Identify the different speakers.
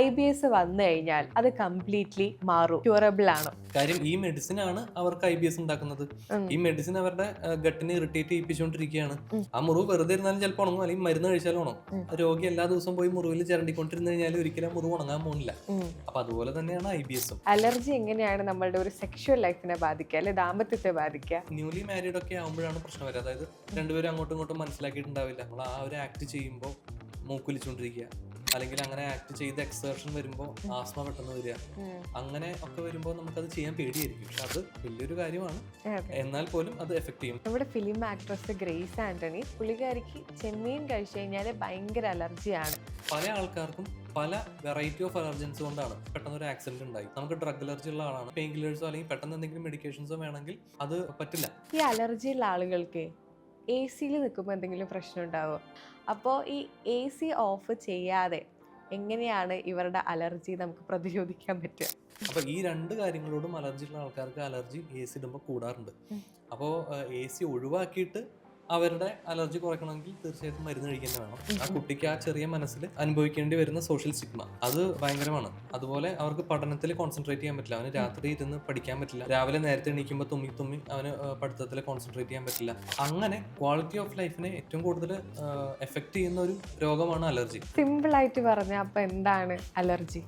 Speaker 1: IBS വന്നു കഴിഞ്ഞാൽ അത് കംപ്ലീറ്റ്ലി മാറും, ക്യൂറബിൾ ആണോ?
Speaker 2: കാര്യം ഈ മെഡിസിൻ ആണ് അവർക്ക് IBS ഉണ്ടാക്കുന്നത്. ഈ മെഡിസിൻ അവരുടെ ഗട്ടിനെ ഇറിറ്റേറ്റ് ചെയ്യിപ്പിച്ചുകൊണ്ടിരിക്കുകയാണ്. ആ മുറിവ് വെറുതെ ഇരുന്നാലും ചിലപ്പോൾ ഉണങ്ങും, അല്ലെങ്കിൽ മരുന്ന് കഴിച്ചാലും ഉണങ്ങും. രോഗി എല്ലാ ദിവസവും പോയി മുറിവിൽ ചിരണ്ടിക്കൊണ്ടിരുന്നു കഴിഞ്ഞാൽ ഒരിക്കലും ആ മുറിവ് ഉണങ്ങാൻ പോകുന്നില്ല. അപ്പൊ അതുപോലെ തന്നെയാണ് IBSഉം.
Speaker 1: അലർജി എങ്ങനെയാണ് നമ്മളുടെ ഒരു സെക്ഷുവൽ ലൈഫിനെ ബാധിക്കുക, അല്ലെ ദാമ്പത്യത്തെ ബാധിക്കുക?
Speaker 2: ന്യൂലി മാരീഡ് ഒക്കെ ആകുമ്പോഴാണ് പ്രശ്നം വരിക. അതായത് രണ്ടുപേരും അങ്ങോട്ടും ഇങ്ങോട്ടും മനസ്സിലാക്കിയിട്ടുണ്ടാവില്ല. നമ്മൾ ആ ഒരു ആക്ട് ചെയ്യുമ്പോൾ മൂക്കൊലിച്ചുകൊണ്ടിരിക്കുക, അല്ലെങ്കിൽ അങ്ങനെ ആക്ട് ചെയ്ത് എക്സേർഷൻ വരുമ്പോൾ ആസ്മ പെട്ടെന്ന് വരിക, അങ്ങനെ ഒക്കെ വരുമ്പോൾ നമുക്കത് ചെയ്യാൻ പേടിയായിരിക്കും. പക്ഷെ അത് വലിയൊരു കാര്യമാണ്, എന്നാൽ പോലും അത് എഫക്ട് ചെയ്യും.
Speaker 1: നമ്മുടെ ഫിലിം ആക്ട്രസ് ഗ്രേസ് ആന്റണി, പുള്ളിക്കാരിക്ക് ചെമ്മീൻ കഴിച്ചു കഴിഞ്ഞാൽ ഭയങ്കര അലർജിയാണ്.
Speaker 2: പല ആൾക്കാർക്കും പല വെറൈറ്റി ഓഫ് അലർജൻസ് കൊണ്ടാണ് പെട്ടെന്ന് ഒരു ആക്സിഡന്റ് ഉണ്ടായി. നമുക്ക് ഡ്രഗ് അലർജി ഉള്ള ആളാണ്, പെയിൻ കില്ലേഴ്സോ അല്ലെങ്കിൽ പെട്ടെന്ന് എന്തെങ്കിലും മെഡിക്കേഷൻസോ വേണമെങ്കിൽ അത് പറ്റില്ല.
Speaker 1: ഈ അലർജി ഉള്ള ആളുകൾക്ക് AC നിൽക്കുമ്പോൾ എന്തെങ്കിലും പ്രശ്നം ഉണ്ടാവുമോ? അപ്പോൾ ഈ AC ഓഫ് ചെയ്യാതെ എങ്ങനെയാണ് ഇവരുടെ അലർജി നമുക്ക് പ്രതിരോധിക്കാൻ പറ്റുക?
Speaker 2: അപ്പൊ ഈ രണ്ട് കാര്യങ്ങളോടും അലർജി ഉള്ള ആൾക്കാർക്ക് അലർജി AC ഇടുമ്പോൾ കൂടാറുണ്ട്. അപ്പോൾ AC ഒഴിവാക്കിയിട്ട് അവരുടെ അലർജി കുറയ്ക്കണമെങ്കിൽ തീർച്ചയായിട്ടും മരുന്ന് കഴിക്കുന്നത് വേണം. ആ കുട്ടിക്ക് ആ ചെറിയ മനസ്സിൽ അനുഭവിക്കേണ്ടി വരുന്ന സോഷ്യൽ സ്റ്റിഗ്മ അത് ഭയങ്കരമാണ്. അതുപോലെ അവർക്ക് പഠനത്തിൽ കോൺസെൻട്രേറ്റ് ചെയ്യാൻ പറ്റില്ല. അവന് രാത്രി ഇരുന്ന് പഠിക്കാൻ പറ്റില്ല. രാവിലെ നേരത്തെ എണീക്കുമ്പോൾ തുമ്മി അവന് പഠിത്തത്തിൽ കോൺസെൻട്രേറ്റ് ചെയ്യാൻ പറ്റില്ല. അങ്ങനെ ക്വാളിറ്റി ഓഫ് ലൈഫിനെ ഏറ്റവും കൂടുതൽ എഫക്ട് ചെയ്യുന്ന ഒരു രോഗമാണ് അലർജി.
Speaker 1: സിമ്പിൾ ആയിട്ട് പറഞ്ഞാൽ അപ്പൊ എന്താണ് അലർജി?